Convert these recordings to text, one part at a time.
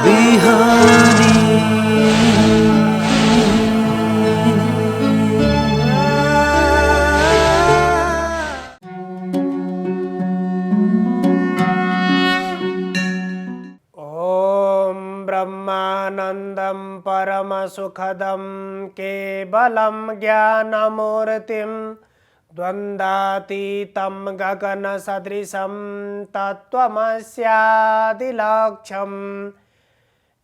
बिहानी। ओम ब्रह्मानंदं परमसुखदं केवलं ज्ञानमूर्तिं द्वन्द्वातीतं गगनसदृशं तत्त्वमस्यादिलक्ष्यम्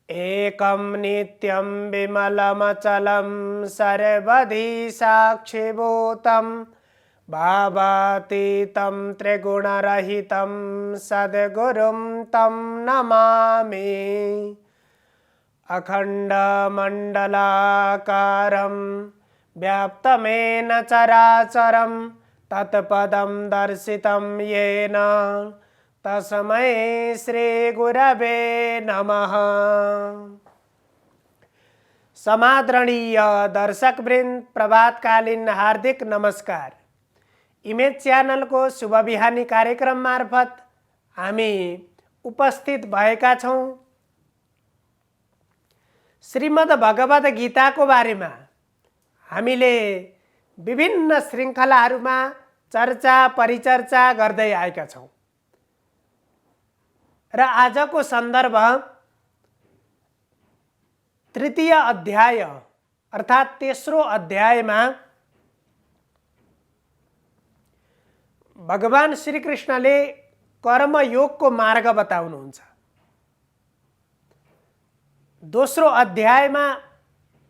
एकं नित्यं विमलमचलं सर्वधि साक्षिभूतं भावातीतं त्रिगुणरहितं सद्गुरुं तं नमामि। अखण्डमण्डलाकारं व्याप्तमेन चराचरं तत्पदं दर्शितं येन तस्मै श्रीगुरवे नमः। समादरणीय दर्शकवृन्द, प्रभातकालीन हार्दिक नमस्कार। इमेज च्यानल को शुभ बिहानी कार्यक्रम मार्फत हामी उपस्थित भएका छौं। श्रीमद् भगवत गीता को बारेमा हामीले विभिन्न श्रृङ्खलाहरूमा चर्चा परिचर्चा गर्दै आएका छौं र आजको सन्दर्भ तृतीय अध्याय अर्थात् तेस्रो अध्यायमा भगवान श्रीकृष्णले कर्मयोगको मार्ग बताउनुहुन्छ। दोस्रो अध्यायमा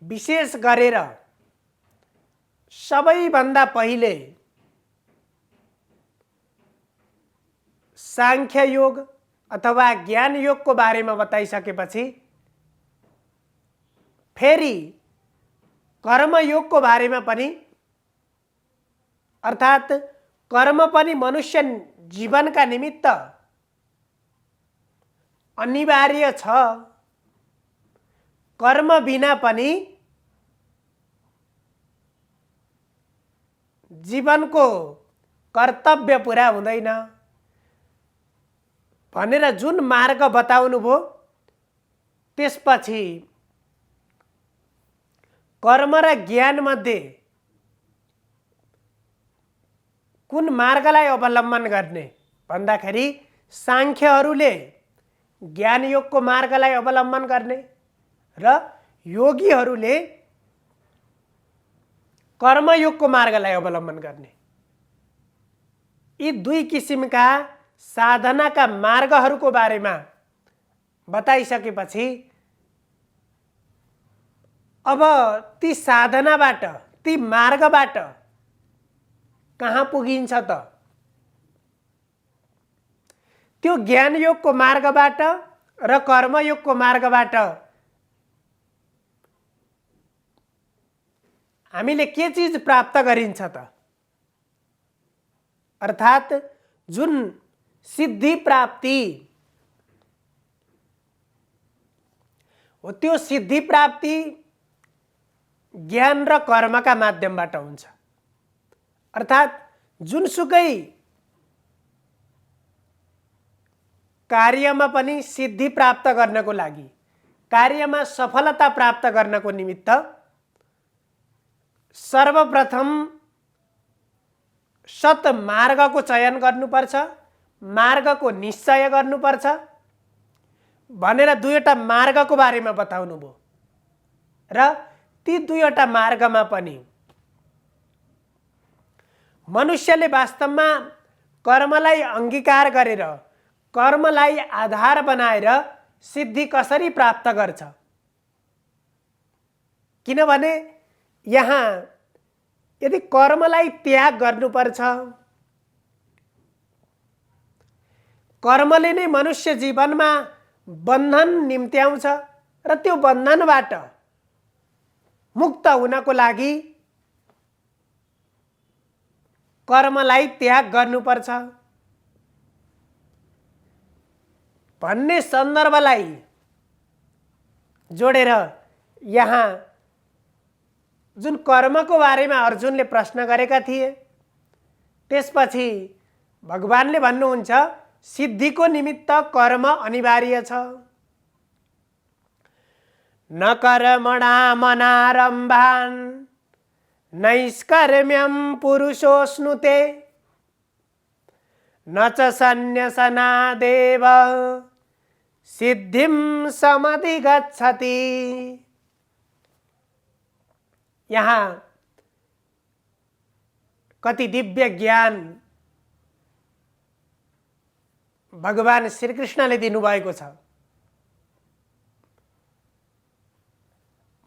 विशेष गरेर सबैभन्दा पहिले सांख्य योग अथवा ज्ञान योग को बारेमा बताइसकेपछि फेरि कर्मयोग को बारेमा पनि अर्थात् कर्म पनि मनुष्य जीवनका निमित्त अनिवार्य छ। कर्म बिना पनि जीवनको कर्तव्य पूरा हुँदैन भनेर जुन मार्ग बताउनु भो, त्यसपछि कर्म र ज्ञान मध्ये कुन मार्गलाई अवलम्बन गर्ने भन्दाखेरि सांख्यहरूले ज्ञान योगको मार्गलाई अवलम्बन गर्ने र योगीहरूले कर्मयोगको मार्गलाई अवलम्बन गर्ने। यी दुई किसिमका साधनाका मार्गहरूको बारेमा बताइसकेपछि अब ती साधनाबाट ती मार्गबाट कहाँ पुगिन्छ त? त्यो ज्ञान योगको मार्गबाट र कर्मयोगको मार्गबाट हामीले के चीज प्राप्त गरिन्छ त? अर्थात् जुन सिद्धि प्राप्ति हो, त्यो सिद्धि प्राप्ति ज्ञान र कर्मका माध्यमबाट हुन्छ। अर्थात् जुनसुकै कार्यमा पनि सिद्धि प्राप्त गर्नको लागि, कार्यमा सफलता प्राप्त गर्नको निमित्त सर्वप्रथम सत मार्गको चयन गर्नुपर्छ, मार्गको निश्चय गर्नुपर्छ भनेर दुईवटा मार्गको बारेमा बताउनु भयो र ती दुईवटा मार्गमा पनि मनुष्यले वास्तवमा कर्मलाई अंगीकार गरेर कर्मलाई आधार बनाएर सिद्धि कसरी प्राप्त गर्छ? किनभने यहाँ यदि कर्मलाई त्याग गर्नुपर्छ, कर्मले नै मनुष्य जीवनमा बन्धन निम्त्याउँछ र त्यो बन्धनबाट मुक्त हुनको लागि कर्मलाई त्याग गर्नुपर्छ भन्ने सन्दर्भलाई जोडेर यहाँ जुन कर्मको बारेमा अर्जुनले प्रश्न गरेका थिए, त्यसपछि भगवानले भन्नुहुन्छ सिद्धिको निमित्त कर्म अनिवार्य छ। न कर्मणामनारम्भान् नैष्कर्म्यं पुरुषोऽश्नुते न च सन्न्यसनादेव सिद्धिं समधिगच्छति। यहाँ कति दिव्य ज्ञान भगवान श्री कृष्णले दिनुभएको छ।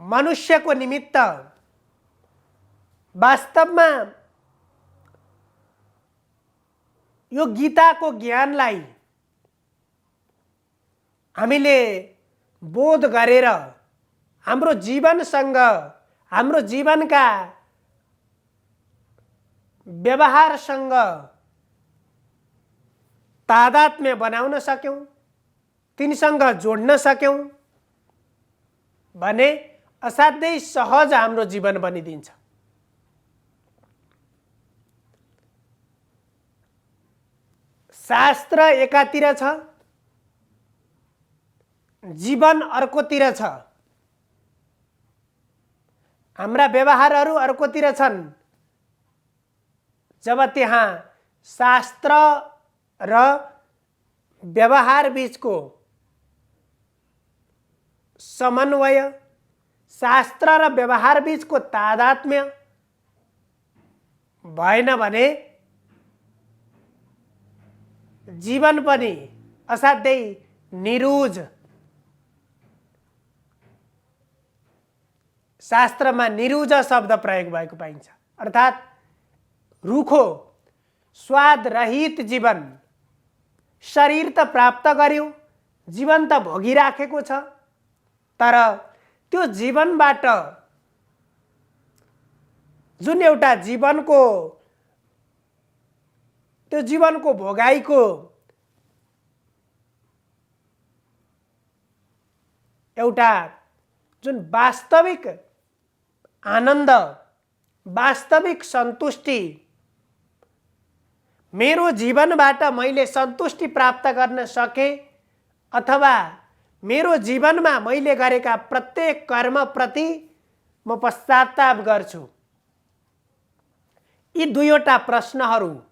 मनुष्यको निमित्त वास्तवमा यो गीताको ज्ञानलाई हामीले बोध गरेर हाम्रो जीवनसँग, हाम्रो जीवनका व्यवहारसँग तादात्म्य बनाउन सक्यौं, तिनीसँग जोड्न सक्यौं भने असाध्यै सहज हाम्रो जीवन बनिदिन्छ। शास्त्र एकातिर छ, जीवन अर्कोतिर छ, हाम्रा व्यवहारहरू अर्कोतिर छन्। जब त्यहाँ शास्त्र र व्यवहार बीचको समन्वय, शास्त्र र व्यवहार बीचको तादात्म्य भएन भने जीवन पनि असाध्यै निरुज। शास्त्रमा निरुज शब्द प्रयोग भएको पाइन्छ, अर्थात् रुखो स्वाद रहित जीवन। शरीर त प्राप्त गर्यो, जीवन त भोगिराखेको छ, तर त्यो जीवनबाट जुन एउटा जीवनको भोगाइको एउटा जुन वास्तविक आनन्द, वास्तविक सन्तुष्टि, मेरो जीवनबाट मैले सन्तुष्टि प्राप्त गर्न सके अथवा मेरो जीवनमा मैले गरेका प्रत्येक कर्म प्रति म पश्चाताप गर्छु, यी दुईवटा प्रश्नहरूलाई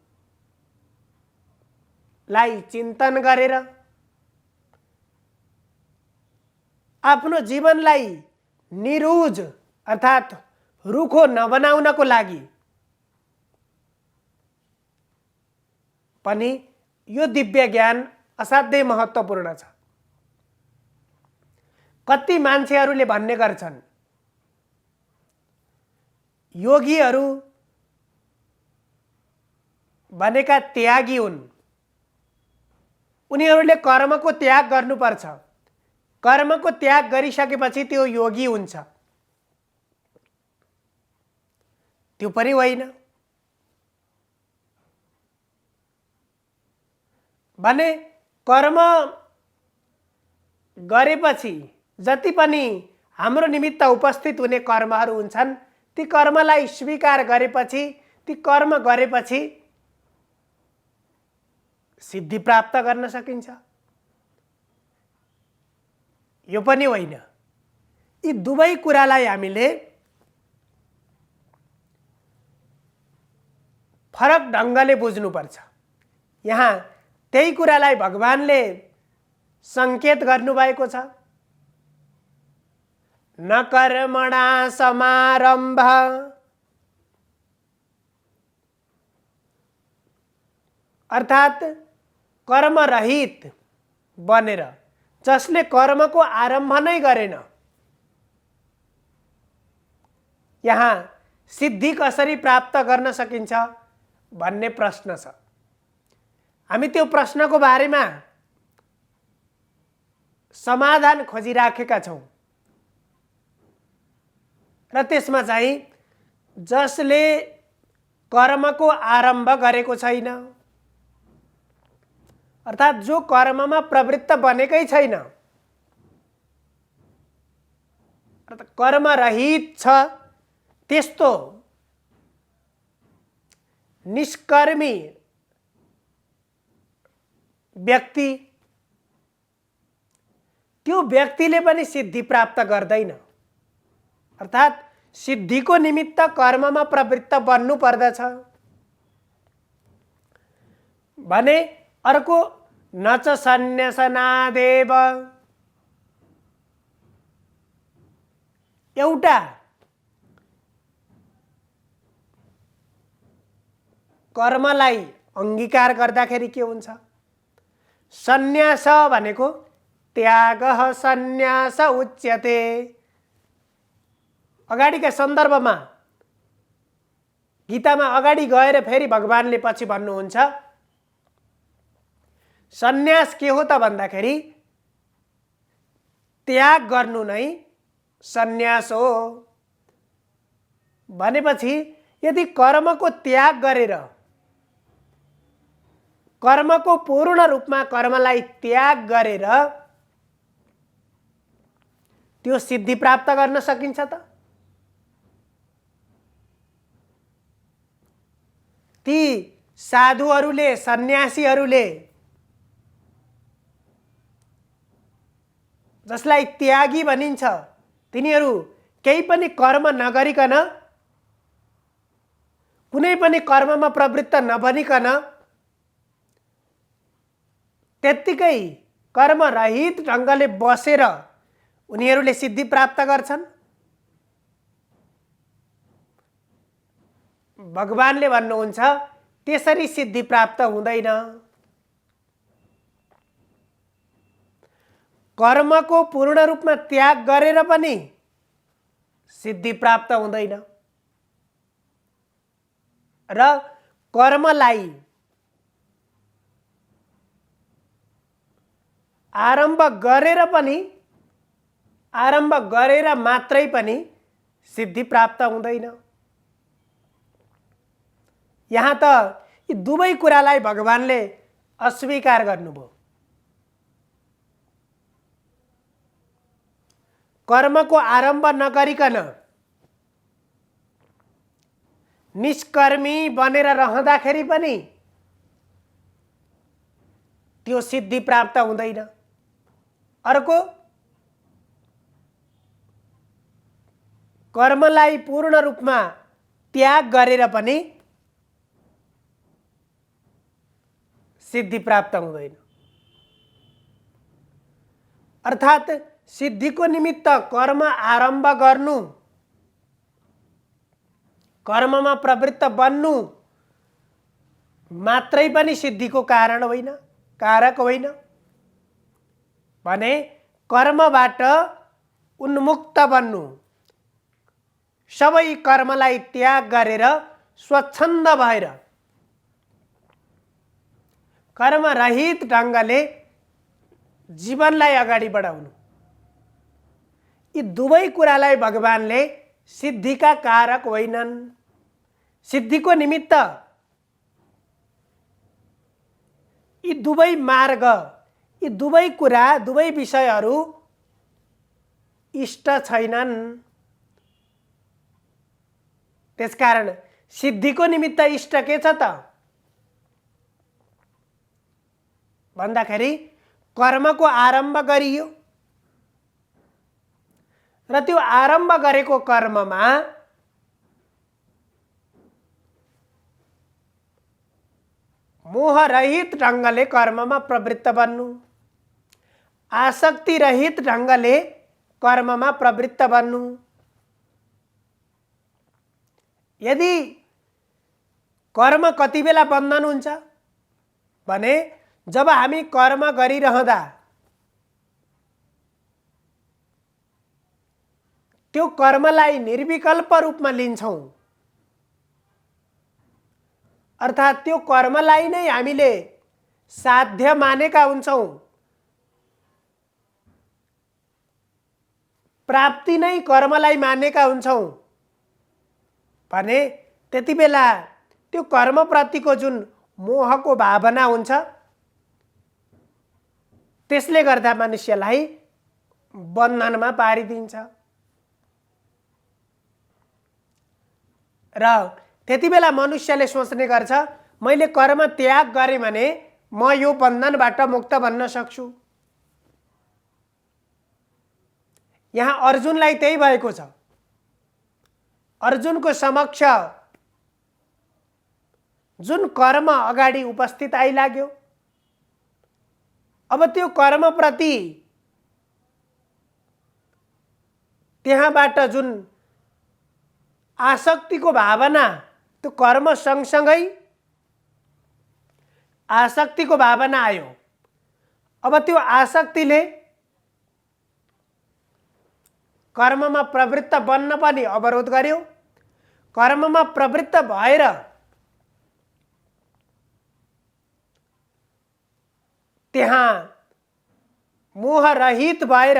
चिन्तन गरेर आफ्नो जीवनलाई निरुज अर्थात् रुखो नबनाउनको लागि पनि यो दिव्य ज्ञान असाध्यै महत्त्वपूर्ण छ। कति मान्छेहरूले भन्ने गर्छन् योगीहरू भनेका त्यागी हुन्, उनीहरूले कर्मको त्याग गर्नुपर्छ, कर्मको त्याग गरिसकेपछि त्यो योगी हुन्छ। त्यो पनि होइन। भने कर्म गरेपछि जति पनि हाम्रो निमित्त उपस्थित हुने कर्महरू हुन्छन्, ती कर्मलाई स्वीकार गरेपछि, ती कर्म गरेपछि सिद्धि प्राप्त गर्न सकिन्छ। यो पनि होइन। यी दुवै कुरालाई हामीले फरक ढङ्गले बुझ्नुपर्छ। यहाँ त्यही कुरालाई भगवानले संकेत गर्नुभएको छ। न कर्मणा समारम्भ अर्थात् कर्मरहित बनेर, जसले कर्मको आरम्भ नै गरेन, यहाँ सिद्धि कसरी प्राप्त गर्न सकिन्छ भन्ने प्रश्न छ। हामी त्यो प्रश्नको बारेमा समाधान खोजिराखेका छौँ र त्यसमा चाहिँ जसले कर्मको आरम्भ गरेको छैन, अर्थात् जो कर्ममा प्रवृत्त बनेकै छैन, अर्थात् कर्मरहित छ, त्यस्तो निष्कर्मी व्यक्ति, त्यो व्यक्तिले पनि सिद्धि प्राप्त गर्दैन। अर्थात् सिद्धिको निमित्त कर्ममा प्रवृत्त बन्नु पर्दछ। भने अर्को न च सन्न्यासनादेव, एउटा कर्मलाई अंगीकार गर्दाखेरि के हुन्छ? सन्न्यास भनेको त्यागः सन्न्यास उच्यते। अगाडिका सन्दर्भमा गीतामा अगाडि गएर फेरि भगवानले पछि भन्नुहुन्छ सन्न्यास के हो त भन्दाखेरि त्याग गर्नु नै सन्न्यास हो। भनेपछि यदि कर्मको त्याग गरेर, कर्मको पूर्ण रूपमा कर्मलाई त्याग गरेर त्यो सिद्धि प्राप्त गर्न सकिन्छ त? ती साधुहरूले, सन्यासीहरूले जसलाई त्यागी भनिन्छ, तिनीहरू केही पनि कर्म नगरिकन, कुनै पनि कर्ममा प्रवृत्त नबनिकन त्यत्तिकै कर्मरहित ढङ्गले बसेर उनीहरूले सिद्धि प्राप्त गर्छन्। भगवानले भन्नुहुन्छ त्यसरी सिद्धि प्राप्त हुँदैन। कर्मको पूर्ण रूपमा त्याग गरेर पनि सिद्धि प्राप्त हुँदैन र कर्मलाई आरम्भ गरेर मात्रै पनि सिद्धि प्राप्त हुँदैन। यहाँ त यी दुवै कुरालाई भगवानले अस्वीकार गर्नुभयो। कर्मको आरम्भ नगरिकन निष्कर्मी बनेर रहँदाखेरि पनि त्यो सिद्धि प्राप्त हुँदैन। अर्को कर्मलाई पूर्ण रूपमा त्याग गरेर पनि सिद्धि प्राप्त हुँदैन। अर्थात् सिद्धिको निमित्त कर्म आरम्भ गर्नु, कर्ममा प्रवृत्त बन्नु मात्रै पनि सिद्धिको कारण होइन, कारक होइन। भने कर्मबाट उन्मुक्त बन्नु, सबै कर्मलाई त्याग गरेर स्वच्छन्द भएर कर्मरहित ढङ्गले जीवनलाई अगाडि बढाउनु, यी दुवै कुरालाई भगवानले सिद्धिका कारक होइनन्। सिद्धिको निमित्त यी दुवै मार्ग, यी दुवै कुरा, दुवै विषयहरू इष्ट छैनन्। त्यसकारण सिद्धिको निमित्त इष्ट के छ त भन्दाखेरि कर्मको आरम्भ गरियो र त्यो आरम्भ गरेको कर्ममा मोहरहित ढङ्गले कर्ममा प्रवृत्त बन्नु, आसक्ति रहित ढङ्गले कर्ममा प्रवृत्त बन्नु। यदि कर्म कति बेला बन्धन हुन्छ भने जब हामी कर्म गरिरहँदा त्यो कर्मलाई निर्विकल्प रूपमा लिन्छौँ, अर्थात् त्यो कर्मलाई नै हामीले साध्य मानेका हुन्छौँ, प्राप्ति नै कर्मलाई मानेका हुन्छौँ भने त्यति बेला त्यो कर्मप्रतिको जुन मोहको भावना हुन्छ त्यसले गर्दा मनुष्यलाई बन्धनमा पारिदिन्छ। र त्यति बेला मनुष्यले सोच्ने गर्छ मैले कर्म त्याग गरेँ भने म यो बन्धनबाट मुक्त बन्न सक्छु। यहाँ अर्जुनलाई त्यही भएको छ। अर्जुनको समक्ष जुन कर्म अगाडि उपस्थित आइलाग्यो, अब त्यो कर्मप्रति त्यहाँबाट जुन आसक्तिको भावना, त्यो कर्म सँगसँगै आसक्तिको भावना आयो। अब त्यो आसक्तिले कर्ममा प्रवृत्त बन्न पनि अवरोध गर्यो। कर्ममा प्रवृत्त भएर त्यहाँ मोहरहित भएर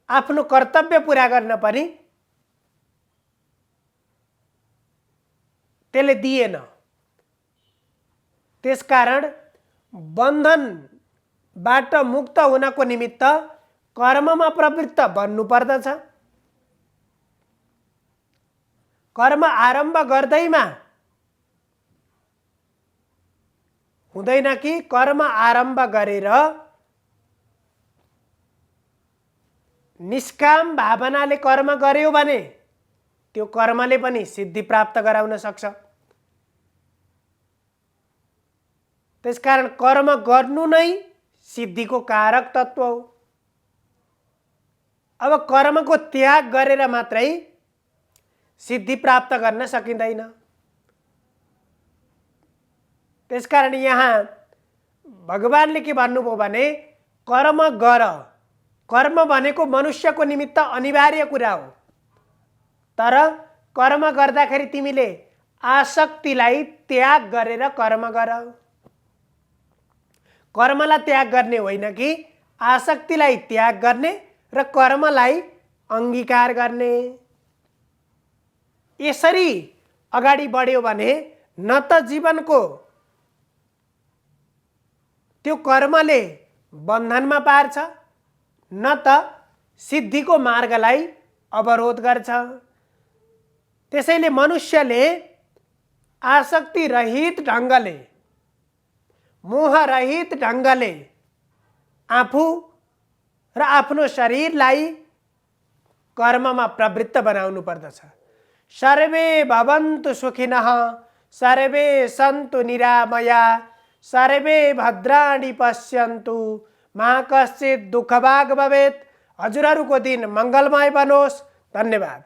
आफ्नो कर्तव्य पूरा गर्न पनि त्यसले दिएन। त्यसकारण बन्धनबाट मुक्त हुनको निमित्त कर्ममा प्रवृत्त बन्नु पर्दछ। कर्म आरम्भ गर्दैमा हुँदैन कि कर्म आरम्भ गरेर निष्काम भावनाले कर्म गर्यो भने त्यो कर्मले पनि सिद्धि प्राप्त गराउन सक्छ। त्यसकारण कर्म गर्नु नै सिद्धिको कारक तत्व हो। अब कर्मको त्याग गरेर मात्रै सिद्धि प्राप्त गर्न सकिँदैन। त्यसकारण यहाँ भगवानले के भन्नुभयो भने कर्म गर। कर्म भनेको मनुष्यको निमित्त अनिवार्य कुरा हो, तर कर्म गर्दाखेरि तिमीले आसक्तिलाई त्याग गरेर कर्म गर। कर्मलाई त्याग गर्ने होइन कि आसक्तिलाई त्याग गर्ने र कर्मलाई अंगीकार गर्ने। यसरी अगाडि बढ्यो भने न त जीवनको त्यो कर्मले बन्धनमा पार्छ, न त सिद्धिको मार्गलाई अवरोध गर्छ। त्यसैले मनुष्यले आसक्ति रहित ढङ्गले, मोह रहित ढङ्गले आफू र आफ्नो शरीरलाई कर्ममा प्रवृत्त बनाउनु पर्दछ। सर्वे भवन्तु सुखिनः, सर्वे सन्तु निरामया, सर्वे भद्राणि पश्यन्तु, मा कश्चित् दुःखभाग् भवेत्। हजुरहरूको दिन मङ्गलमय बनोस्। धन्यवाद।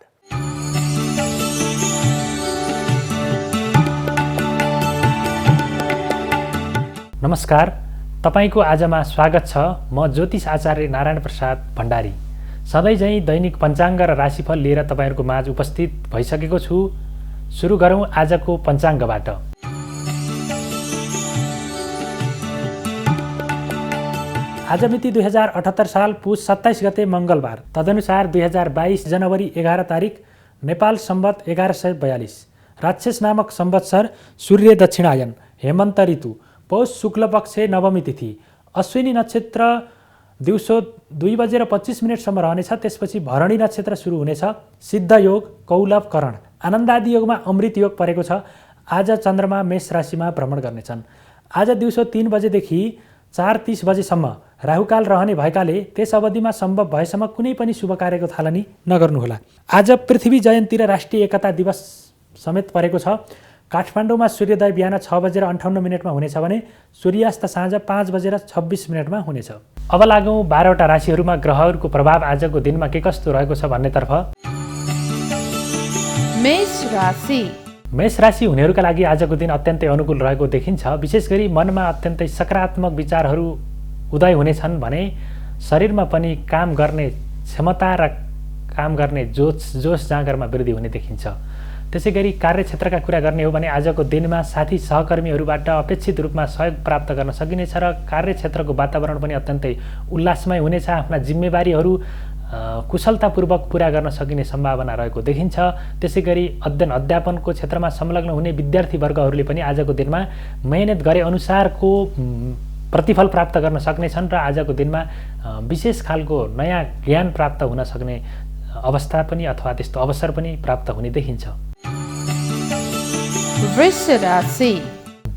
नमस्कार, तपाईको आजमा स्वागत छ। म ज्योतिष आचार्य नारायण प्रसाद भण्डारी सधैँझैँ दैनिक पञ्चाङ्ग र राशिफल लिएर तपाईहरूको माझ उपस्थित भइसकेको छु। सुरु गरौँ आजको पञ्चाङ्गबाट। आज मिति 2078 साल पुस 27 गते मङ्गलबार, तदनुसार 2022 जनवरी 11 तारिक, नेपाल सम्वत 1142, राक्षस नामक संवत्सर, सूर्य दक्षिणायन, हेमन्त ऋतु, पौष शुक्ल पक्ष नवमी तिथि, अश्विनी नक्षत्र दिउँसो 2:25 सम्म रहनेछ। त्यसपछि भरणी नक्षत्र सुरु हुनेछ। सिद्ध योग, कौलव करण, आनन्दादि योगमा अमृत योग परेको छ। आज चन्द्रमा मेष राशिमा भ्रमण गर्नेछन्। आज दिउँसो 3 बजेदेखि 4:30 बजेसम्म राहुकाल रहने भएकाले त्यस अवधिमा सम्भव भएसम्म कुनै पनि शुभ कार्यको थालनी नगर्नुहोला। आज पृथ्वी जयन्ती र राष्ट्रिय एकता दिवस समेत परेको छ। काठमाडौँमा सूर्योदय बिहान 6:58 हुनेछ भने सूर्यास्त साँझ 5:26 हुनेछ। अब लागौँ 12वटा राशिहरूमा ग्रहहरूको प्रभाव आजको दिनमा के कस्तो रहेको छ भन्नेतर्फ। मेष राशि हुनेहरूका लागि आजको दिन अत्यन्तै अनुकूल रहेको देखिन्छ। विशेष गरी मनमा अत्यन्तै सकारात्मक विचारहरू उदय हुनेछन् भने शरीरमा पनि काम गर्ने क्षमता र काम गर्ने जोस जाँगरमा वृद्धि हुने देखिन्छ। त्यसै गरी कार्यक्षेत्रका कुरा गर्ने हो भने आजको दिनमा साथी सहकर्मीहरूबाट अपेक्षित रूपमा सहयोग प्राप्त गर्न सकिनेछ र कार्यक्षेत्रको वातावरण पनि अत्यन्तै उल्लासमय हुनेछ। आफ्ना जिम्मेवारीहरू कुशलतापूर्वक पुरा गर्न सकिने सम्भावना रहेको देखिन्छ। त्यसै गरी अध्ययन अध्यापनको क्षेत्रमा संलग्न हुने विद्यार्थी वर्गहरूले पनि आजको दिनमा मेहनत गरे अनुसारको प्रतिफल प्राप्त गर्न सक्नेछन् र आजको दिनमा विशेष खालको नयाँ ज्ञान प्राप्त हुन सक्ने अवस्था पनि अथवा त्यस्तो अवसर पनि प्राप्त हुने देखिन्छ।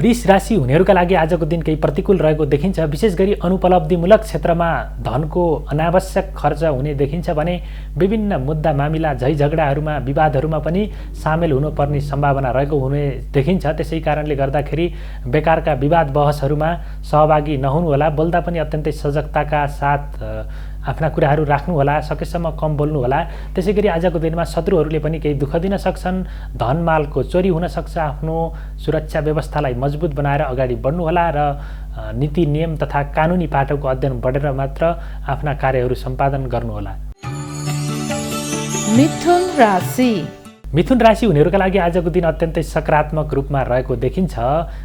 वृष राशि हुनेहरूका लागि आजको दिन केही प्रतिकूल रहेको देखिन्छ। विशेष गरी अनुपलब्धिमूलक क्षेत्रमा धनको अनावश्यक खर्च हुने देखिन्छ भने विभिन्न मुद्दा मामिला झैझगडाहरूमा विवादहरूमा पनि सामेल हुनुपर्ने सम्भावना रहेको हुने देखिन्छ। त्यसै कारणले गर्दाखेरि बेकारका विवाद बहसहरूमा सहभागी नहुनुहोला। बोल्दा पनि अत्यन्तै सजगताका साथ आफ्ना कुराहरू राख्नुहोला, सकेसम्म कम बोल्नुहोला। त्यसै गरी आजको दिनमा शत्रुहरूले पनि केही दुःख दिन सक्छन्। धनमालको चोरी हुन सक्छ। आफ्नो सुरक्षा व्यवस्थालाई मजबुत बनाएर अगाडि बढ्नुहोला र नीति नियम तथा कानुनी पाटोको अध्ययन बढेर मात्र आफ्ना कार्यहरू सम्पादन गर्नुहोला। मिथुन राशि मिथुन राशि हुनेहरूका लागि आजको दिन अत्यन्तै सकारात्मक रूपमा रहेको देखिन्छ।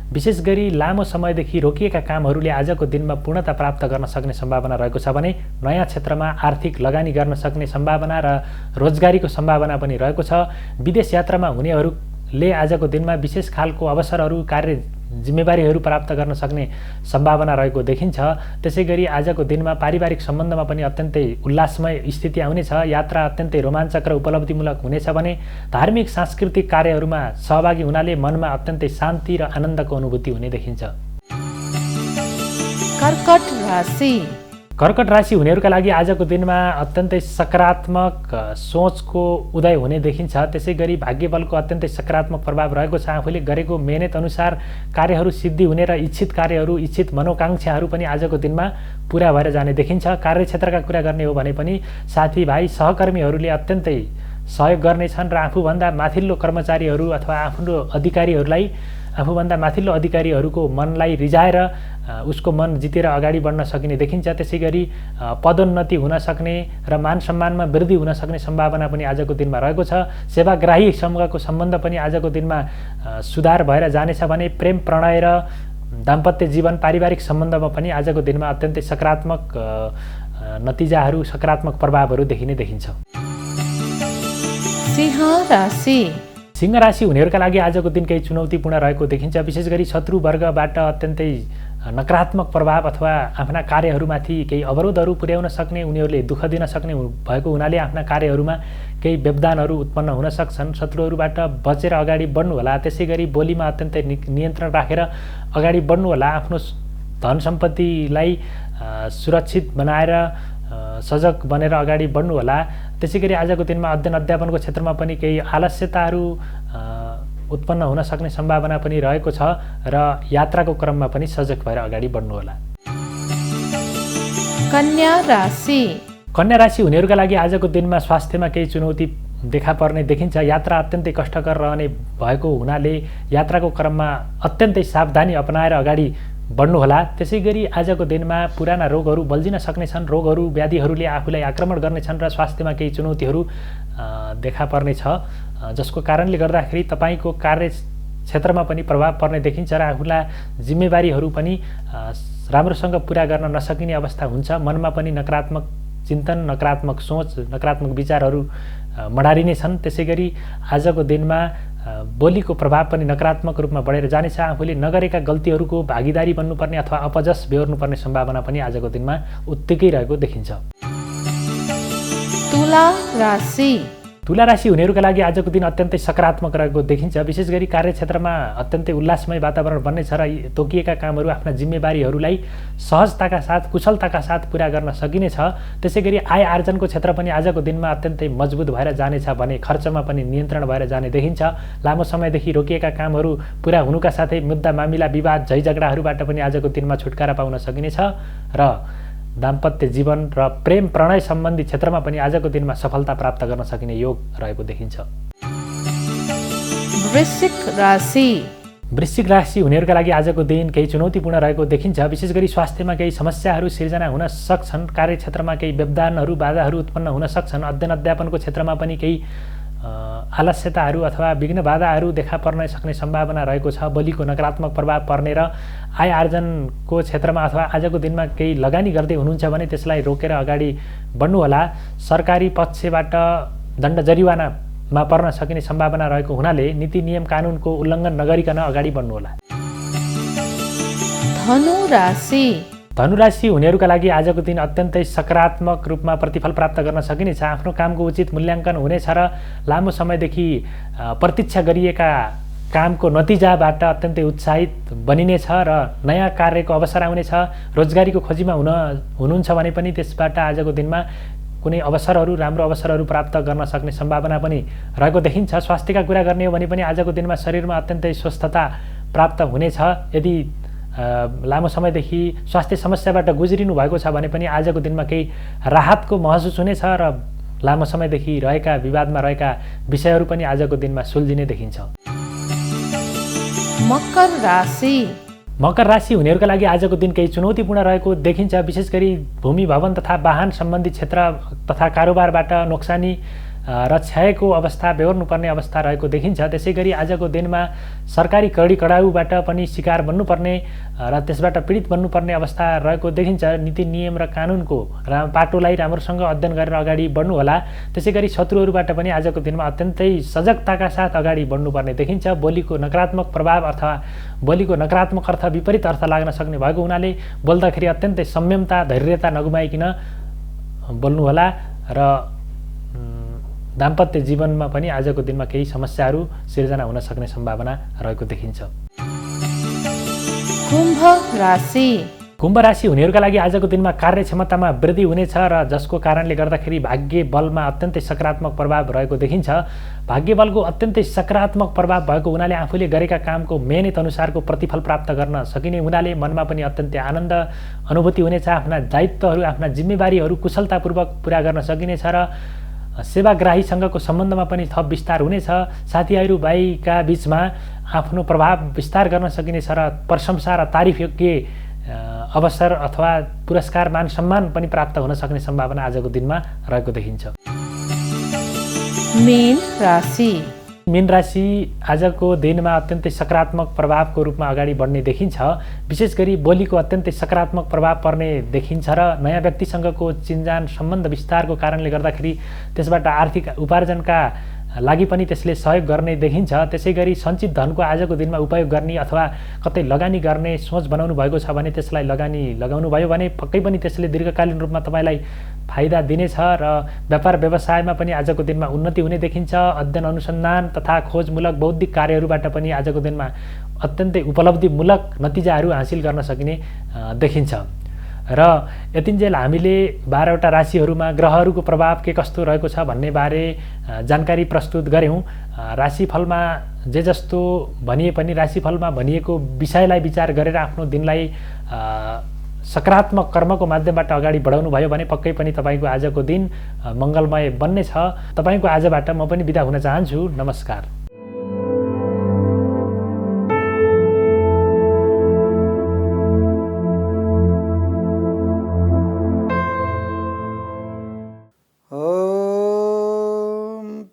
विशेष गरी लामो समयदेखि रोकिएका कामहरूले आजको दिनमा पूर्णता प्राप्त गर्न सक्ने सम्भावना रहेको छ भने नयाँ क्षेत्रमा आर्थिक लगानी गर्न सक्ने सम्भावना र रोजगारीको सम्भावना पनि रहेको छ। विदेश यात्रामा हुनेहरूले आजको दिनमा विशेष खालको अवसरहरू, कार्य जिम्मेवारीहरू प्राप्त गर्न सक्ने सम्भावना रहेको देखिन्छ। त्यसै गरी आजको दिनमा पारिवारिक सम्बन्धमा पनि अत्यन्तै उल्लासमय स्थिति आउनेछ। यात्रा अत्यन्तै रोमाञ्चक र उपलब्धिमूलक हुनेछ भने धार्मिक सांस्कृतिक कार्यहरूमा सहभागी हुनाले मनमा अत्यन्तै शान्ति र आनन्दको अनुभूति हुने देखिन्छ। कर्कट राशि कर्कट राशि हुनेहरूका लागि आजको दिनमा अत्यन्तै सकारात्मक सोचको उदय हुने देखिन्छ। त्यसै गरी भाग्यबलको अत्यन्तै सकारात्मक प्रभाव रहेको छ। आफूले गरेको मेहनत अनुसार कार्यहरू सिद्धि हुने र इच्छित कार्यहरू, इच्छित मनोकांक्षाहरू पनि आजको दिनमा पुरा भएर जाने देखिन्छ। कार्यक्षेत्रका कुरा गर्ने हो भने पनि साथीभाइ सहकर्मीहरूले अत्यन्तै सहयोग गर्नेछन् र आफूभन्दा माथिल्लो कर्मचारीहरू अथवा आफूभन्दा माथिल्लो अधिकारीहरूको मनलाई रिझाएर उसको मन जितेर अगाडि बढ्न सकिने देखिन्छ। त्यसै गरी पदोन्नति हुन सक्ने र मान सम्मानमा वृद्धि हुन सक्ने सम्भावना पनि आजको दिनमा रहेको छ। सेवाग्राही समूहको सम्बन्ध पनि आजको दिनमा सुधार भएर जानेछ भने प्रेम, प्रणय र दाम्पत्य जीवन, पारिवारिक सम्बन्धमा पनि आजको दिनमा अत्यन्तै सकारात्मक नतिजाहरू, सकारात्मक प्रभावहरू देखिने देखिन्छ। सिंह राशि सिंह राशि हुनेहरूका लागि आजको दिन केही चुनौतीपूर्ण रहेको देखिन्छ। विशेष गरी शत्रु वर्गबाट अत्यन्तै नकारात्मक प्रभाव अथवा आफ्ना कार्यहरूमाथि केही अवरोधहरू पुर्याउन सक्ने, उनीहरूले दुःख दिन सक्ने भएको हुनाले आफ्ना कार्यहरूमा केही व्यवधानहरू उत्पन्न हुन सक्छन्। शत्रुहरूबाट बचेर अगाडि बढ्नुहोला। त्यसै गरी बोलीमा अत्यन्तै नियन्त्रण राखेर अगाडि बढ्नुहोला। आफ्नो धन सम्पत्तिलाई सुरक्षित बनाएर सजग बनेर अगाडि बढ्नुहोला। त्यसै गरी आजको दिनमा अध्ययन अध्यापनको क्षेत्रमा पनि केही आलस्यताहरू उत्पन्न हुन सक्ने सम्भावना पनि रहेको छ र यात्राको क्रममा पनि सजग भएर अगाडि बढ्नुहोला। कन्या राशि कन्या राशि हुनेहरूका लागि आजको दिनमा स्वास्थ्यमा केही चुनौती देखा पर्ने देखिन्छ। यात्रा अत्यन्तै कष्टकर रहने भएको हुनाले यात्राको क्रममा अत्यन्तै सावधानी अपनाएर अगाडि बढ्नुहोला। त्यसै गरी आजको दिनमा पुराना रोगहरू बल्झिन सक्नेछन्। रोगहरू, व्याधिहरूले आफूलाई आक्रमण गर्नेछन् र स्वास्थ्यमा केही चुनौतीहरू देखा पर्नेछ, जसको कारणले गर्दाखेरि तपाईँको कार्य क्षेत्रमा पनि प्रभाव पर्ने देखिन्छ र आफूलाई जिम्मेवारीहरू पनि राम्रोसँग पुरा गर्न नसकिने अवस्था हुन्छ। मनमा पनि नकारात्मक चिन्तन, नकारात्मक सोच, नकारात्मक विचारहरू मडारिनेछन्। त्यसै गरी आजको दिनमा बोलीको प्रभाव पनि नकारात्मक रूपमा बढेर जानेछ। आफूले नगरेका गल्तीहरूको भागीदारी बन्नुपर्ने अथवा अपजस बेहोर्नुपर्ने सम्भावना पनि आजको दिनमा उत्तिकै रहेको देखिन्छ। तुला राशि तुला राशि हुनेहरूका लागि आजको दिन अत्यन्तै सकारात्मक रहेको देखिन्छ। विशेष गरी कार्यक्षेत्रमा अत्यन्तै उल्लासमय वातावरण बन्नेछ र तोकिएका कामहरू, आफ्ना जिम्मेवारीहरूलाई सहजताका साथ, कुशलताका साथ पुरा गर्न सकिनेछ। त्यसै गरी आय आर्जनको क्षेत्र पनि आजको दिनमा अत्यन्तै मजबुत भएर जानेछ भने खर्चमा पनि नियन्त्रण भएर जाने देखिन्छ। लामो समयदेखि रोकिएका कामहरू पुरा हुनुका साथै मुद्दा मामिला, विवाद, झैझगडाहरूबाट पनि आजको दिनमा छुटकारा पाउन सकिनेछ र दाम्पत्य जीवन र प्रेम प्रणय सम्बन्धी क्षेत्रमा पनि आजको दिनमा सफलता प्राप्त गर्न सकिने योग रहेको देखिन्छ। वृश्चिक राशि वृश्चिक राशि हुनेहरूका लागि आजको दिन केही चुनौतीपूर्ण रहेको देखिन्छ। विशेष गरी स्वास्थ्यमा केही समस्याहरू सिर्जना हुन सक्छन्। कार्यक्षेत्रमा केही व्यवधानहरू, बाधाहरू उत्पन्न हुन सक्छन्। अध्ययन अध्यापनको क्षेत्रमा पनि केही आलस्यताहरू अथवा विघ्न बाधाहरू देखा पर्न सक्ने सम्भावना रहेको छ। बोलीको नकारात्मक प्रभाव पर्ने र आय आर्जनको क्षेत्रमा अथवा आजको दिनमा केही लगानी गर्दै हुनुहुन्छ भने त्यसलाई रोकेर अगाडि बढ्नुहोला। सरकारी पक्षबाट दण्ड जरिवानामा पर्न सकिने सम्भावना रहेको हुनाले नीति नियम कानुनको उल्लङ्घन नगरिकन अगाडि बढ्नुहोला। धनु राशि धनुराशि हुनेहरूका लागि आजको दिन अत्यन्तै सकारात्मक रूपमा प्रतिफल प्राप्त गर्न सकिनेछ। आफ्नो कामको उचित मूल्याङ्कन हुनेछ र लामो समयदेखि प्रतीक्षा गरिएका कामको नतिजाबाट अत्यन्तै उत्साहित बनिनेछ र नयाँ कार्यको अवसर आउनेछ। रोजगारीको खोजीमा हुनुहुन्छ भने पनि त्यसबाट आजको दिनमा कुनै अवसरहरू राम्रो अवसरहरू प्राप्त गर्न सक्ने सम्भावना पनि रहेको देखिन्छ। स्वास्थ्यका कुरा गर्ने हो भने पनि आजको दिनमा शरीरमा अत्यन्तै स्वस्थता प्राप्त हुनेछ। यदि लामो समयदेखि स्वास्थ्य समस्याबाट गुज्रिनु भएको छ भने पनि आजको दिनमा केही राहतको महसुस हुनेछ र लामो समयदेखि रहेका विवादमा रहेका विषयहरू पनि आजको दिनमा सुल्झिने देखिन्छ। मकर राशि। मकर राशि हुनेहरूका लागि आजको दिन केही चुनौतीपूर्ण रहेको देखिन्छ। विशेष गरी भूमि भवन तथा वाहन सम्बन्धी क्षेत्र तथा कारोबारबाट नोक्सानी र क्षयको अवस्था बेहोर्नुपर्ने अवस्था रहेको देखिन्छ। त्यसै गरी आजको दिनमा सरकारी कडी कडाउबाट पनि शिकार बन्नुपर्ने र त्यसबाट पीडित बन्नुपर्ने अवस्था रहेको देखिन्छ। नीति नियम र कानुनको पाटोलाई राम्रोसँग अध्ययन गरेर अगाडि बढ्नुहोला। त्यसै गरी शत्रुहरूबाट पनि आजको दिनमा अत्यन्तै सजगताका साथ अगाडि बढ्नुपर्ने देखिन्छ। बोलीको नकारात्मक प्रभाव अथवा बोलीको नकारात्मक अर्थ विपरीत अर्थ लाग्न सक्ने भएको हुनाले बोल्दाखेरि अत्यन्तै संयमता धैर्यता नगुमाइकन बोल्नुहोला र दाम्पत्य जीवनमा पनि आजको दिनमा केही समस्याहरू सिर्जना हुन सक्ने सम्भावना रहेको देखिन्छ। कुम्भ राशि। कुम्भ राशि हुनेहरूका लागि आजको दिनमा कार्यक्षमतामा वृद्धि हुनेछ र जसको कारणले गर्दाखेरि भाग्य बलमा अत्यन्तै सकारात्मक प्रभाव रहेको देखिन्छ। भाग्य बलको अत्यन्तै सकारात्मक प्रभाव भएको हुनाले आफूले गरेका कामको मेहनत अनुसारको प्रतिफल प्राप्त गर्न सकिने हुनाले मनमा पनि अत्यन्तै आनन्द अनुभूति हुनेछ। आफ्ना दायित्वहरू आफ्ना जिम्मेवारीहरू कुशलतापूर्वक पुरा गर्न सकिनेछ र सेवाग्राहीसँगको सम्बन्धमा पनि थप विस्तार हुनेछ। साथीहरू भाइका बीचमा आफ्नो प्रभाव विस्तार गर्न सकिनेछ र प्रशंसा र तारिफ योग्य अवसर अथवा पुरस्कार मान सम्मान पनि प्राप्त हुन सक्ने सम्भावना आजको दिनमा रहेको देखिन्छ। मीन राशि। मीन राशि आजको दिनमा अत्यन्तै सकारात्मक प्रभावको रूपमा अगाडि बढ्ने देखिन्छ। विशेष गरी बोलीको अत्यन्तै सकारात्मक प्रभाव पर्ने देखिन्छ र नयाँ व्यक्तिसँगको चिन्जान सम्बन्ध विस्तारको कारणले गर्दाखेरि त्यसबाट आर्थिक उपार्जनका लागि पनि त्यसले सहयोग गर्ने देखिन्छ। त्यसै गरी सञ्चित धनको आजको दिनमा उपयोग गर्ने अथवा कतै लगानी गर्ने सोच बनाउनु भएको छ भने त्यसलाई लगानी लगाउनु भयो भने पक्कै पनि त्यसले दीर्घकालीन रूपमा तपाईँलाई फाइदा दिनेछ र व्यापार व्यवसायमा पनि आजको दिनमा उन्नति हुने देखिन्छ। अध्ययन अनुसन्धान तथा खोजमूलक बौद्धिक कार्यहरूबाट पनि आजको दिनमा अत्यन्तै उपलब्धिमूलक नतिजाहरू हासिल गर्न सकिने देखिन्छ। र यतिन्जेल हामीले 12वटा राशिहरूमा ग्रहहरूको प्रभाव के कस्तो रहेको छ भन्ने बारे जानकारी प्रस्तुत गऱ्यौँ। राशिफलमा जे जस्तो भनिए पनि राशिफलमा भनिएको विषयलाई विचार गरेर आफ्नो दिनलाई सकारात्मक कर्मको माध्यमबाट अगाडि बढाउनु भयो भने पक्कै पनि तपाईँको आजको दिन मङ्गलमय बन्नेछ। तपाईँको आजबाट म पनि बिदा हुन चाहन्छु। नमस्कार।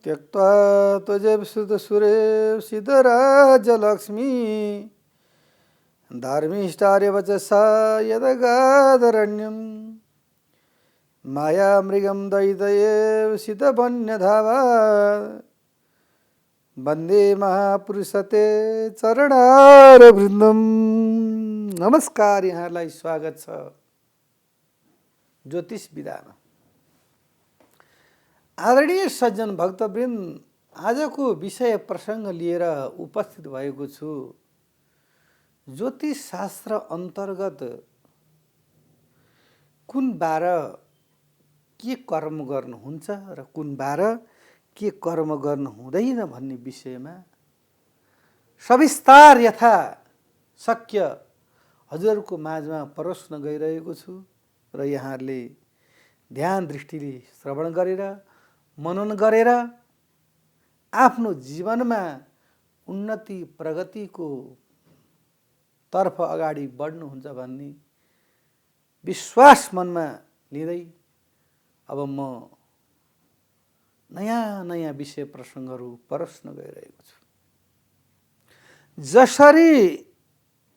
त्यक्त्वा त्वजेव सुरेव सिद्धराजलक्ष्मी धार्मिष्ठार्य वचसा यदगादरण्यं माया मृगं दैतयेव सिद्धवन्यधावा वन्दे महापुरुषते चरणारविन्दम। नमस्कार, यहाँलाई स्वागत छ ज्योतिष विधामा। आदरणीय सज्जन भक्तवृन्द, आजको विषय प्रसङ्ग लिएर उपस्थित भएको छु। ज्योतिष शास्त्र अन्तर्गत कुन बार के कर्म गर्नुहुन्छ र कुन बार के कर्म गर्नु हुँदैन भन्ने विषयमा सविस्तार यथा शक्य हजुरहरूको माझमा परोस्न गइरहेको छु र यहाँहरूले ध्यान दृष्टिले श्रवण गरेर मनन गरेर आफ्नो जीवनमा उन्नति प्रगतिको तर्फ अगाडि बढ्नुहुन्छ भन्ने विश्वास मनमा लिँदै अब म नयाँ नयाँ विषय प्रसङ्गहरू परोस्न गइरहेको छु। जसरी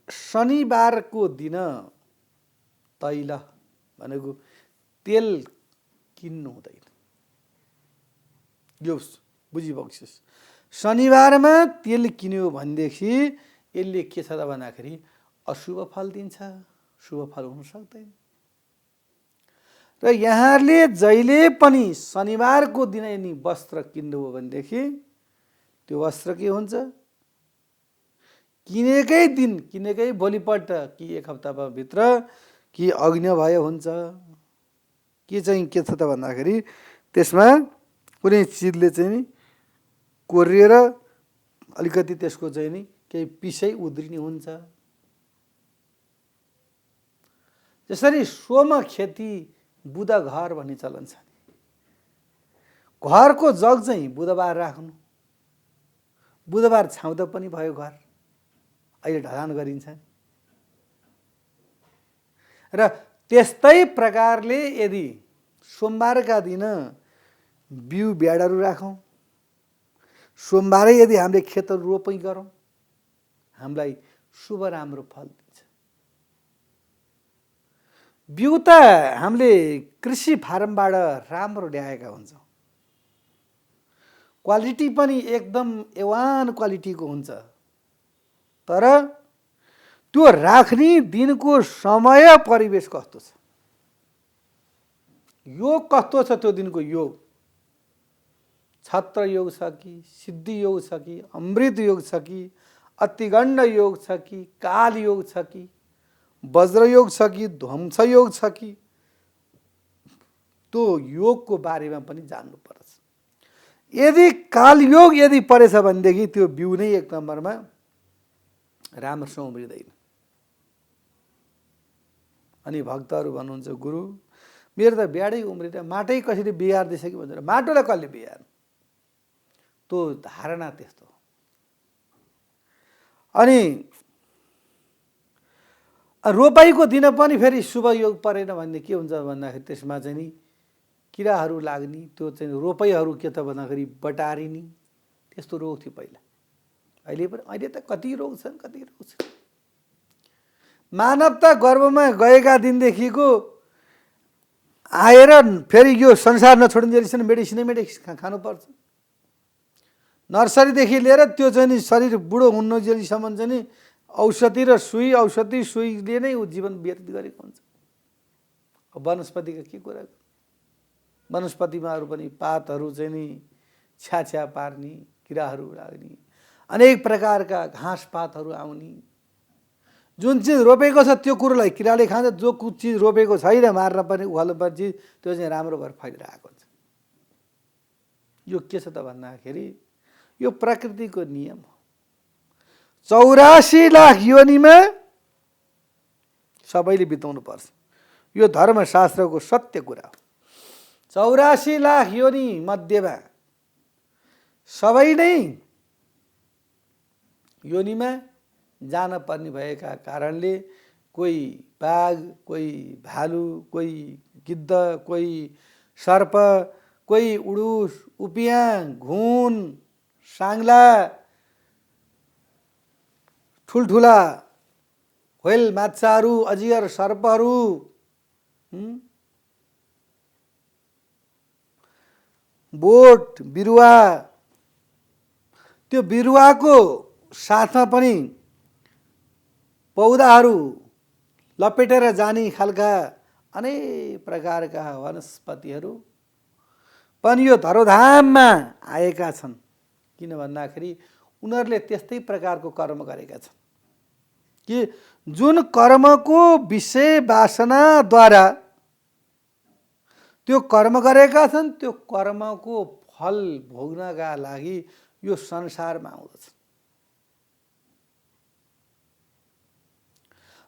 शनिबारको दिन तैल भनेको तेल किन्नु हुँदैन, यो बुझिबक्सिस्। शनिबारमा तेल किन्यो भनेदेखि यसले के छ त भन्दाखेरि अशुभ फल दिन्छ, शुभ फल हुन सक्दैन। र यहाँहरूले जहिले पनि शनिबारको दिन यदि वस्त्र किन्नुभयो भनेदेखि त्यो वस्त्र के हुन्छ? किनेकै दिन, किनेकै भोलिपल्ट कि एक हप्ताभित्र कि अग्निभय हुन्छ। के चाहिँ के छ त भन्दाखेरि त्यसमा कुनै चिजले चाहिँ नि कोरिएर अलिकति त्यसको चाहिँ नि केही पिसै उध्रिने हुन्छ। जसरी सोम खेती बुध घर भन्ने चलन छ। घरको जग चाहिँ बुधबार राख्नु, बुधबार छाउँदा पनि भयो घर, अहिले ढलान गरिन्छ। र त्यस्तै प्रकारले यदि सोमबारका दिन बिउ ब्याडहरू राखौँ, सोमबारै यदि हामीले खेतहरू रोपैँ गरौँ, हामीलाई शुभ राम्रो फल दिन्छ। बिउ त हामीले कृषि फारमबाट राम्रो ल्याएका हुन्छौँ, क्वालिटी पनि एकदम एवान क्वालिटीको हुन्छ, तर त्यो राख्ने दिनको समय परिवेश कस्तो छ, योग कस्तो छ, त्यो दिनको योग छत्र योग छ कि, सिद्धि योग छ कि, अमृत योग छ कि, अतिगण्ड योग छ कि, काल योग छ कि, वज्र योग छ कि, ध्वंस योग छ कि, त्यो योगको बारेमा पनि जान्नु पर्छ। यदि काल योग यदि परेछ भनेदेखि त्यो बिउ नै एक नम्बरमा राम्रोसँग उम्रिँदैन। अनि भक्तहरू भन्नुहुन्छ गुरु मेरो त ब्याडै उम्रिँदैन, माटै कसरी बिगार्दैछ कि भन्छ। माटोलाई कसले बिगार्नु, त्यो धारणा त्यस्तो। अनि रोपाइको दिन पनि फेरि शुभ योग परेन भने के हुन्छ भन्दाखेरि त्यसमा चाहिँ नि किराहरू लाग्ने, त्यो चाहिँ रोपाइहरू के त भन्दाखेरि बटारिने, त्यस्तो रोग थियो पहिला। अहिले त कति रोग छन्, कति रोग छन्। मानवता गर्भमा गएका दिनदेखिको आएर फेरि यो संसार नछोडिन्जेलसम्म मेडिसिन खानुपर्छ। नर्सरीदेखि लिएर त्यो चाहिँ नि शरीर बुढो हुन्जेलसम्म चाहिँ नि औषधि र सुई, औषधि सुईले नै जीवन व्यतीत गरेको हुन्छ। वनस्पतिका के कुरा, वनस्पतिमा अरू पनि पातहरू चाहिँ नि छ्याछ्या पार्ने, किराहरू लाग्ने, अनेक प्रकारका घाँस पातहरू आउने। जुन चिज रोपेको छ त्यो कुरोलाई किराले खान्छ, जो चिज रोपेको छैन मार्न पर्ने उखाल्नु पर्ने चिज त्यो चाहिँ राम्रो भएर फैलिरहेको हुन्छ। यो के छ त भन्दाखेरि यो प्रकृतिको नियम हो। 84 लाख योनिमा सबैले बिताउनु पर्छ, यो धर्मशास्त्रको सत्य कुरा हो। 84 लाख योनि मध्येमा सबै नै योनिमा जान पर्ने भएका कारणले कोही बाघ, कोही भालु, कोही गिद्ध, कोही सर्प, कोही उडुस, उपियाँ, घुन, साङ्ला, ठुल्ठुला व्हेल माछाहरू, अजियर सर्पहरू, बोट बिरुवा, त्यो बिरुवाको साथमा पनि पौधाहरू लपेटेर जाने खालका अनेक प्रकारका वनस्पतिहरू पनि यो धरोधाममा आएका छन्। किन भन्दाखेरि उनीहरूले त्यस्तै प्रकारको कर्म गरेका छन् कि जुन कर्मको विषय वासनाद्वारा त्यो कर्म गरेका छन्, त्यो कर्मको फल भोग्नका लागि यो संसारमा आउँदछ।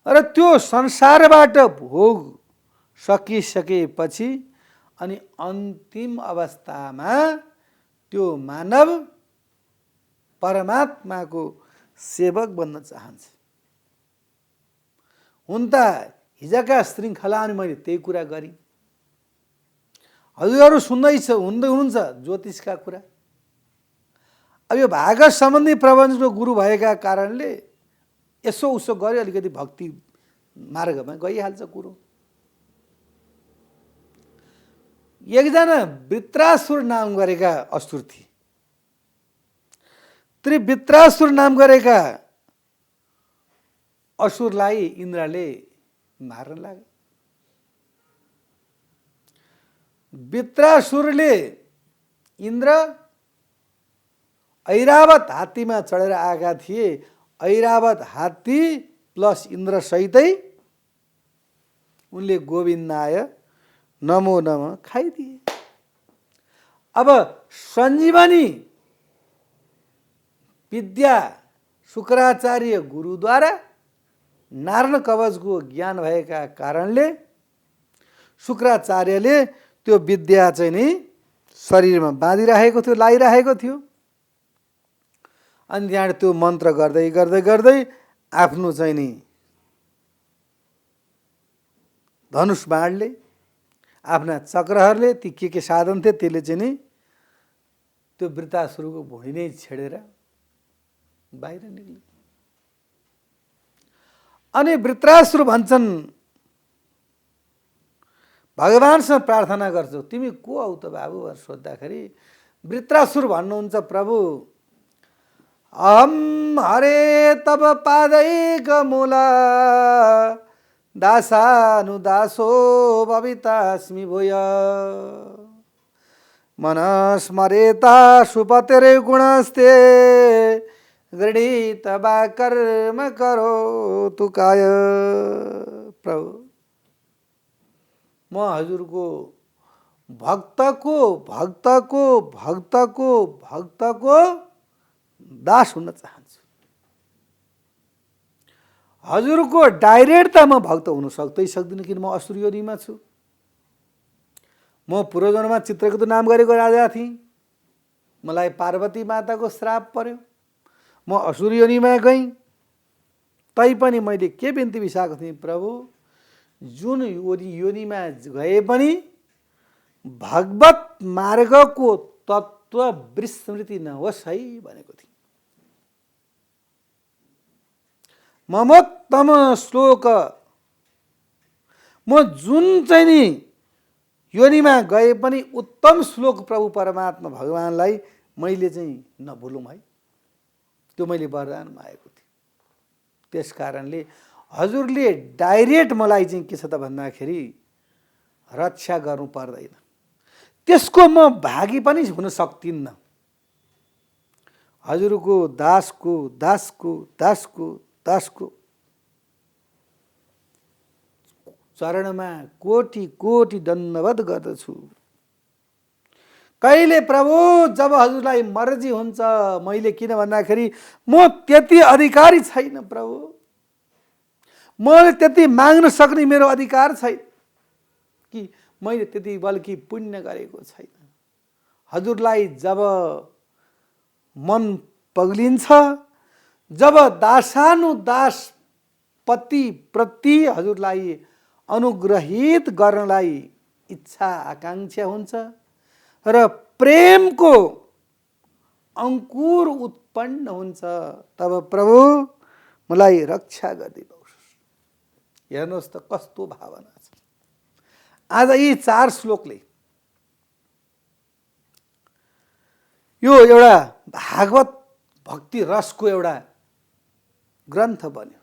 र त्यो संसारबाट भोग सकिसकेपछि अनि अन्तिम अवस्थामा त्यो मानव परमात्माको सेवक बन्न चाहन्छ। हुन त हिजोका श्रृङ्खलामा मैले त्यही कुरा गरेँ। हजुरहरू हुनुहुन्छ ज्योतिषका कुरा। अब यो भागवत सम्बन्धी प्रबन्धको गुरु भएका कारणले यसो उसो गऱ्यो, अलिकति भक्ति मार्गमा गइहाल्छ कुरो। एकजना वृत्रासुर नाम गरेका असुर थिए। वृत्रासुर नाम गरेका असुरलाई इन्द्रले मार्न लागे। वृत्रासुरले इन्द्र ऐरावत हात्तीमा चढेर आएका थिए। ऐरावत हात्ती प्लस इन्द्र सहितै उनले गोविन्दाय नमो नम खाइदिए। अब सञ्जीवनी विद्या शुक्राचार्य गुरुद्वारा नारायण कवचको ज्ञान भएका कारणले शुक्राचार्यले त्यो विद्या चाहिँ नि शरीरमा बाँधिराखेको थियो, लाइराखेको थियो। अनि त्यहाँबाट त्यो मन्त्र गर्दै गर्दै गर्दै आफ्नो चाहिँ नि धनुष बाणले, आफ्ना चक्रहरूले, ती के साधन थिए त्यसले चाहिँ नि त्यो वृत्तासुरको भुँडी नै छेडेर बाहिर निक्ले। अनि वृत्रासुर भन्छन् भगवानसँग प्रार्थना गर्छौ, तिमी को हौ त बाबु भनेर सोद्धाखेरि वृत्रासुर भन्नुहुन्छ, प्रभु अहम हरे तब पादैक मूल दासानुदासो भवितास्मि भूय मनस्मरेता सुपतेरे गुणस्ते गृहीत वा कर्म करो तुकाय। प्रभु म हजुरको भक्तको भक्तको भक्तको भक्तको दास हुन चाहन्छु। हजुरको डाइरेक्ट त म भक्त हुन सक्दिनँ, किन म असुर योनिमा छु। म पूर्वजन्ममा चित्रकेतु नाम गरेको राजा थिएँ, मलाई पार्वती माताको श्राप पर्यो, म असुर योनिमा गएँ। तैपनि मैले के बिन्ती बिसाएको थिएँ, प्रभु जुन योनिमा गए पनि भगवत मार्गको तत्त्व विस्मृति नहोस् है भनेको थिएँ। ममोत्तम श्लोक, म जुन चाहिँ नि योनिमा गए पनि उत्तम श्लोक प्रभु परमात्मा भगवानलाई मैले चाहिँ नभुलौँ है, त्यो मैले वरदान मागेको थिएँ। त्यस कारणले हजुरले डाइरेक्ट मलाई चाहिँ के छ त भन्दाखेरि रक्षा गर्नु पर्दैन, त्यसको म भागी पनि हुन सक्दिनँ। हजुरको दासको दासको दासको दासको चरणमा कोटि कोटि दण्डवत गर्दछु। कहिले प्रभु जब हजुरलाई मर्जी हुन्छ, मैले किन भन्दाखेरि म त्यति अधिकारी छैन प्रभु, मैले त्यति माग्न सक्ने मेरो अधिकार छैन कि मैले त्यति बल्कि पुण्य गरेको छैन। हजुरलाई जब मन पग्लिन्छ, जब दासानुदास पति प्रति हजुरलाई अनुग्रहित गर्नलाई इच्छा आकांक्षा हुन्छ र प्रेमको अंकुर उत्पन्न हुन्छ, तब प्रभु मलाई रक्षा गरिदिनुहोस्। हेर्नुहोस् त कस्तो भावना छ। आज यी 4 श्लोकले यो एउटा भागवत भक्ति रसको एउटा ग्रन्थ बन्यो।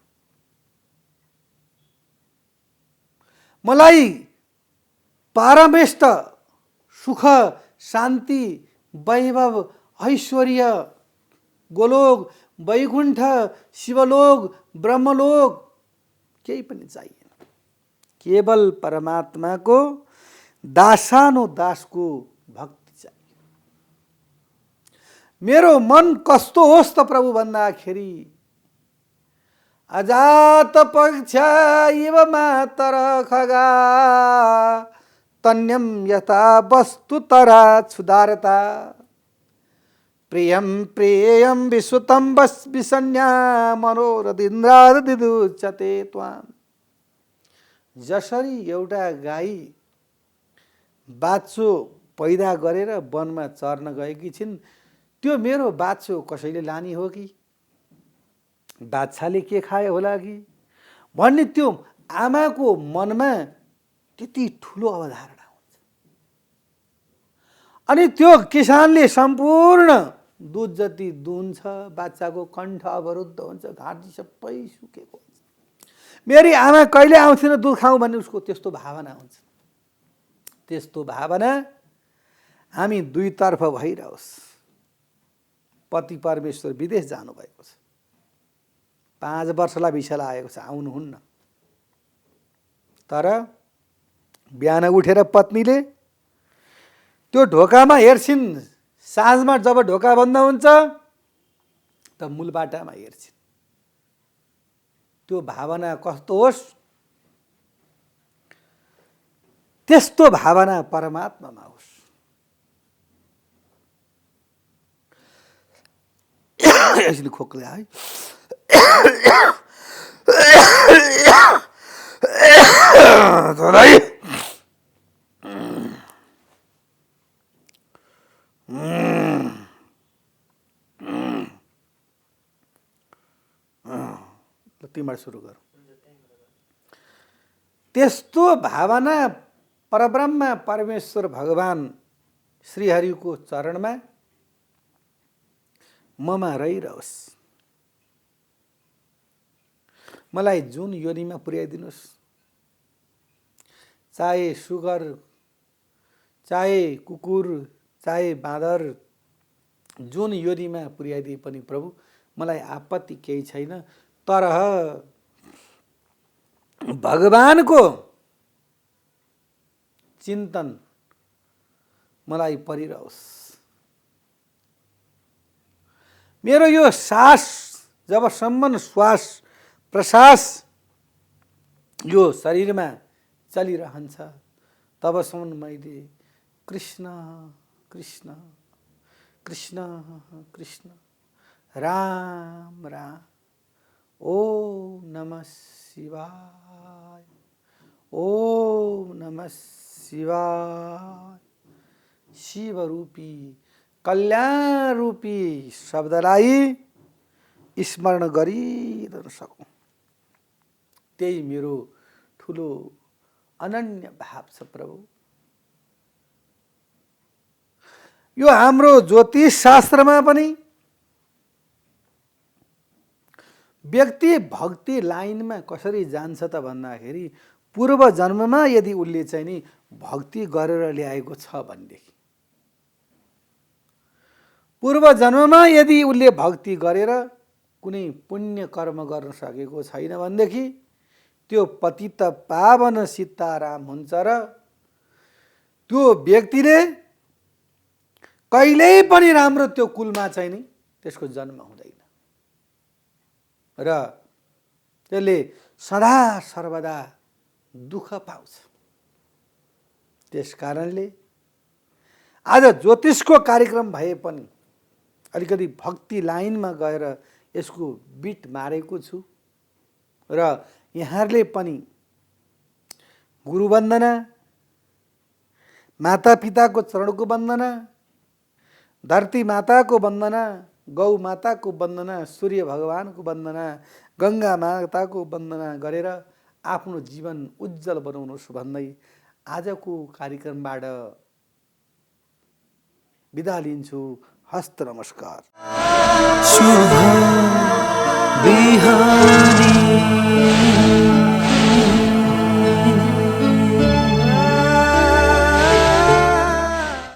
मलाई पारमेष्ट सुख शान्ति वैभव ऐश्वर्य गोलोक वैकुण्ठ शिवलोक ब्रह्मलोक केही पनि चाहिएन, केवल परमात्माको दासानुदासको भक्ति चाहियो। मेरो मन कस्तो होस् त प्रभु भन्दाखेरि अजात पक्ष इव मातर खगा तन्यम यथा वस्तु तरा क्षुधारता प्रियम प्रेयम विश्वतम विसन्या मनोरदिन्द्रादिदुच्यते त्वाम। जसरी एउटा गाई बाछो पैदा गरेर वनमा चर्न गएकी छिन्, त्यो मेरो बाछो कसैले लानी हो कि बाछाले के खायो होला कि भन्ने त्यो आमाको मनमा त्यति ठुलो अवधारणा हुन्छ। अनि त्यो किसानले सम्पूर्ण दूध जति दुन्छ, बाच्चाको कण्ठ अवरुद्ध हुन्छ, घाँटी सबै सुकेको हुन्छ, मेरी आमा कहिले आउँथिन दुध खाउँ भन्ने उसको त्यस्तो भावना हुन्छ। त्यस्तो भावना हामी दुईतर्फ भइरहोस्। पति परमेश्वर विदेश जानुभएको छ, 5 वर्षलाई भिसाला आएको छ, आउनुहुन्न। तर बिहान उठेर पत्नीले त्यो ढोकामा हेर्छिन्, साँझमा जब ढोका बन्द हुन्छ त मूलबाटामा हेर्छिन्। त्यो भावना कस्तो होस्, त्यस्तो भावना परमात्मामा होस्। यसले खोक्ले है तिमीबाट सुरु गर। त्यस्तो भावना परब्रह्म परमेश्वर भगवान श्रीहरिको चरणमा ममा रहिरहोस्। मलाई जुन योनिमा पुर्याइदिनुहोस्, चाहे सुगर, चाहे कुकुर, चाहे बाँदर, जुन योनिमा पुर्याइदिए पनि प्रभु मलाई आपत्ति केही छैन। तर भगवानको चिन्तन मलाई परिरहोस्। मेरो यो सास जबसम्म श्वास प्रश्वास यो शरीरमा चलिरहन्छ तबसम्म मैले कृष्ण कृष्ण कृष्ण कृष्ण राम राम ओम नमः शिवाय ओम नमः शिवाय शिवरूपी कल्याण रूपी शब्दलाई स्मरण गरिरहन सकौँ। त्यही मेरो ठुलो अनन्य भाव छ प्रभु। यो हाम्रो ज्योतिष शास्त्रमा पनि व्यक्ति भक्ति लाइनमा कसरी जान्छ त भन्दाखेरि पूर्व जन्ममा यदि उसले चाहिँ नि भक्ति गरेर ल्याएको छ भनेदेखि, पूर्व जन्ममा यदि उसले भक्ति गरेर कुनै पुण्य कर्म गर्न सकेको छैन भनेदेखि त्यो पतित पावन सीताराम हुन्छ र त्यो व्यक्तिले कहिल्यै पनि राम्रो त्यो कुलमा चाहिँ नि त्यसको जन्म हुँदैन र त्यसले सदा सर्वदा दुःख पाउँछ। त्यसकारणले आज ज्योतिषको कार्यक्रम भए पनि अलिकति भक्ति लाइनमा गएर यसको बिट मारेको छु र यहाँहरूले पनि गुरु वन्दना, माता पिताको चरणको वन्दना, धरती माताको वन्दना, गौ माताको वन्दना, सूर्य भगवानको वन्दना, गङ्गा माताको वन्दना गरेर आफ्नो जीवन उज्जवल बनाउनुहोस् भन्दै आजको कार्यक्रमबाट बिदा लिन्छु। हस्त नमस्कार। शुभ बिहानी।